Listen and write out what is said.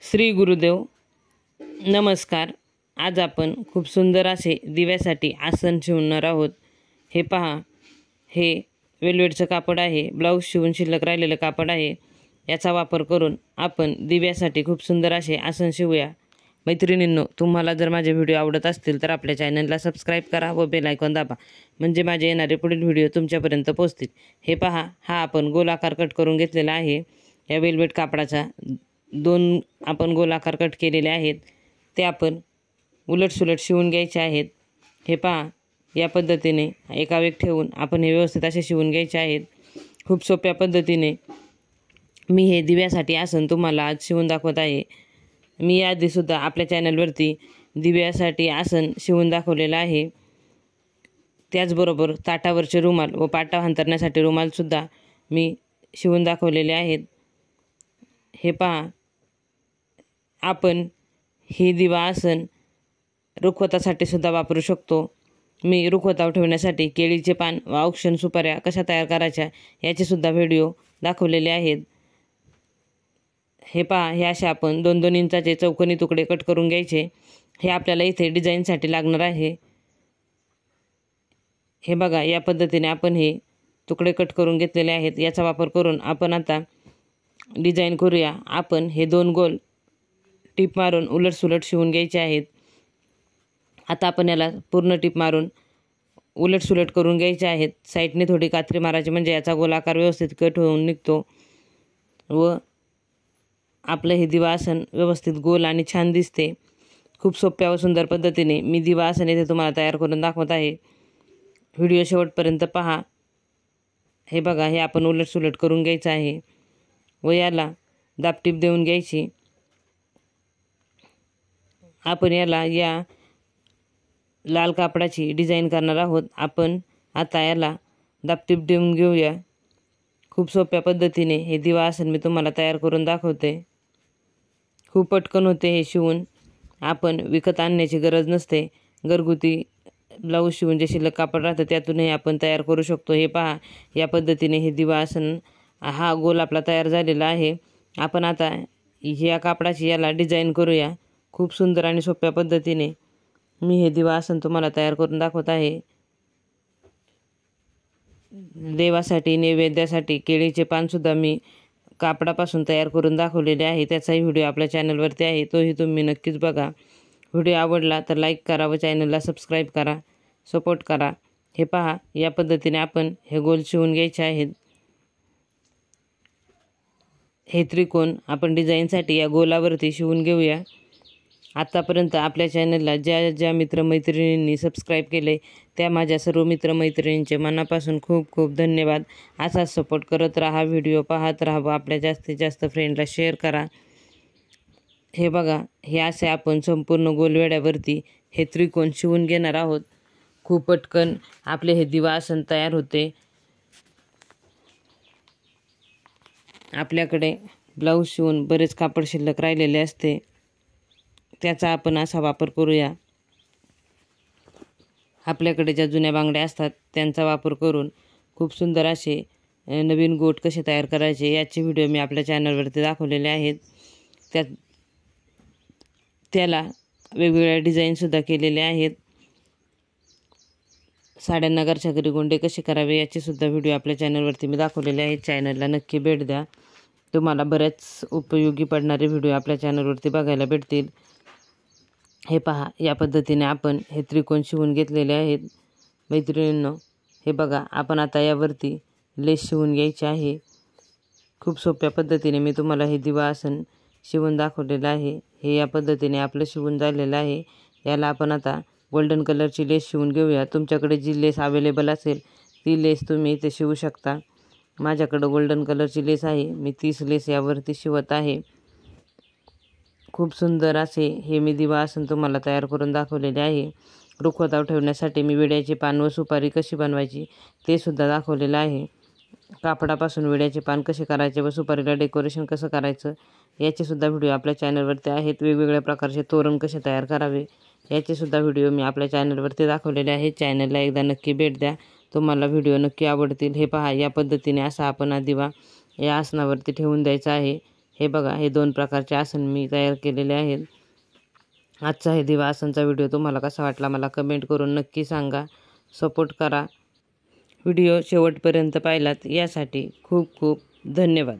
श्री गुरुदेव नमस्कार। आज आपण खूप सुंदर असे दिव्यासाठी आसन शिवणार आहोत। हे पहा, हे वेलवेटचं कापड आहे। ब्लाऊज शिवून शिल्लक राहिलेलं कापड आहे। याचा वापर करून आपण दिव्यासाठी खूप सुंदर असे आसन शिवूया। मैत्रिणींनो, तुम्हाला जर माझे व्हिडिओ आवडत असतील तर आपल्या चॅनलला सबस्क्राईब करा व बेल आयकॉन दाबा, म्हणजे माझे येणारे पुढील व्हिडिओ तुमच्यापर्यंत पोहोचतील। हे पहा, हा आपण गोलाकार कट करून घेतलेला आहे। या वेलवेट कापडाचा दोन आपण गोलाकार कट केलेले आहेत, ते आपण उलटसुलट शिवून घ्यायचे आहेत। हे पहा, या पद्धतीने एका वेग ठेवून आपण हे व्यवस्थित असे शिवून घ्यायचे आहेत। खूप सोप्या पद्धतीने मी हे दिव्यासाठी आसन तुम्हाला आज शिवून दाखवत आहे। मी याआधीसुद्धा आपल्या चॅनलवरती दिव्यासाठी आसन शिवून दाखवलेलं आहे। त्याचबरोबर ताटावरचे रुमाल व पाटा अंथरण्यासाठी रुमालसुद्धा मी शिवून दाखवलेले आहेत। हे पहा, आपण हे दिवा आसन रुखवतासाठी सुद्धा वापरू शकतो। मी रुखवतावर ठेवण्यासाठी केळीचे पान व औक्षण सुपाऱ्या कशा तयार करायच्या याचे सुद्धा व्हिडिओ दाखवलेले आहेत। हे पहा, हे असे आपण 2-2 इंचाचे चौकोनी तुकडे कट करून घ्यायचे। हे आपल्याला इथे डिझाईनसाठी लागणार आहे। हे बघा, या पद्धतीने आपण हे तुकडे कट करून घेतलेले आहेत। याचा वापर करून आपण आता डिझाईन करूया। आपण हे 2 गोल टिप मारून उलटसुलट शिवून घ्यायचे आहेत। आता आपण याला पूर्ण टिप मारून उलटसुलट करून घ्यायचे आहेत। साईडने थोडी कात्री मारायची, म्हणजे याचा गोलाकार व्यवस्थित कट होऊन निघतो व आपलं हे दिवा आसन व्यवस्थित गोल आणि छान दिसते। खूप सोप्या व सुंदर पद्धतीने मी दिवा आसन इथे तुम्हाला तयार करून दाखवत आहे। व्हिडिओ शेवटपर्यंत पहा। हे बघा, हे आपण उलटसुलट करून घ्यायचं आहे व याला दाबटीप देऊन घ्यायची। आपण याला या लाल कापडाची डिझाईन करणार आहोत। आपण आता याला दाबटीप देऊन घेऊया। खूप सोप्या पद्धतीने हे दिवा आसन मी तुम्हाला तयार करून दाखवते। खूप पटकन होते हे शिवून। आपण विकत आणण्याची गरज नसते। घरगुती ब्लाऊज शिवून जे शिल्लक कापड राहतं त्यातूनही आपण तयार करू शकतो। हे पहा, या पद्धतीने हे दिवा आसन हा गोल आपला तयार झालेला आहे। आपण आता या कापडाची याला डिझाईन करूया। खूप सुंदर आणि सोप्या पद्धतीने मी हे दिवा आसन तुम्हाला तयार करून दाखवत आहे। देवासाठी नैवेद्यासाठी केळीचे पानसुद्धा मी कापडापासून तयार करून दाखवलेले आहे। त्याचाही व्हिडिओ आपल्या चॅनलवरती आहे, तोही तुम्ही नक्कीच बघा। व्हिडिओ आवडला तर लाईक करा व चॅनलला सबस्क्राईब करा, सपोर्ट करा। हे पहा, या पद्धतीने आपण हे गोल शिवून घ्यायचे आहेत। हे त्रिकोण आपण डिझाईनसाठी या गोलावरती शिवून घेऊया। आतापर्यंत आपल्या चॅनलला ज्या ज्या मित्रमैत्रिणींनी सबस्क्राईब केले त्या माझ्या सर्व मित्रमैत्रिणींचे मनापासून खूप खूप धन्यवाद। असाच सपोर्ट करत राहा, व्हिडिओ पाहत राहा व आपल्या जास्तीत जास्त फ्रेंडला शेअर करा। हे बघा, हे असे आपण संपूर्ण गोलवेड्यावरती हे त्रिकोण शिवून घेणार आहोत। खूप पटकन आपले हे दिवा आसन तयार होते। आपल्याकडे ब्लाऊज शिवून बरेच कापड शिल्लक राहिलेले असते, त्याचा आपण असा वापर करूया। आपल्याकडे ज्या जुन्या बांगड्या असतात त्यांचा वापर करून खूप सुंदर असे नवीन गोट कसे तयार करायचे याचे व्हिडिओ मी आपल्या चॅनलवरती दाखवलेले आहेत। त्याला वेगवेगळ्या डिझाईनसुद्धा केलेले आहेत। साड्यांना घरच्या घरी गोंडे कसे करावे याचेसुद्धा व्हिडिओ आपल्या चॅनलवरती मी दाखवलेले आहेत। चॅनलला नक्की भेट द्या, तुम्हाला बरेच उपयोगी पडणारे व्हिडिओ आपल्या चॅनलवरती बघायला भेटतील। हे पहा, या पद्धतीने आपण हे त्रिकोण शिवून घेतलेले आहेत। मैत्रिणींनो, हे बघा, आपण आता यावरती लेस शिवून घ्यायची आहे। खूप सोप्या पद्धतीने मी तुम्हाला हे दिवा आसन शिवून दाखवलेलं आहे। हे या पद्धतीने आपलं शिवून झालेलं आहे। याला आपण आता गोल्डन कलरची लेस शिवून घेऊया। तुमच्याकडे जी लेस अवेलेबल असेल ती लेस तुम्ही इथे शिवू शकता। माझ्याकडं गोल्डन कलरची लेस आहे, मी 30 लेस यावरती शिवत आहे। खूप सुंदर असे हे मी दिवा आसन तुम्हाला तयार करून दाखवलेले आहे। रुखवतावर ठेवण्यासाठी मी विड्याचे पान व सुपारी कशी बनवायची ते सुद्धा दाखवलेलं आहे। कापडापासून विड्याचे पान कसे करायचे व सुपारीला डेकोरेशन कसं करायचं याचे सुद्धा व्हिडिओ आपल्या चॅनलवरती आहेत। वेगवेगळ्या प्रकारचे तोरण कसे तयार करावे याचे सुद्धा व्हिडिओ मी आपल्या चॅनलवरती दाखवलेले आहेत। चॅनलला एकदा नक्की भेट द्या, तुम्हाला व्हिडिओ नक्की आवडतील। हे पहा, या पद्धतीने असा आपण हा दिवा या आसनावरती ठेवून द्यायचा आहे। हे बघा, हे 2 प्रकारचे आसन मी तयार केलेले आहेत. आजचा हे दिवा आसनचा व्हिडिओ तुम्हाला कसा वाटला मला कमेंट करून नक्की सांगा. सपोर्ट करा. व्हिडिओ शेवटपर्यंत पाहिलात यासाठी खूप खूप धन्यवाद.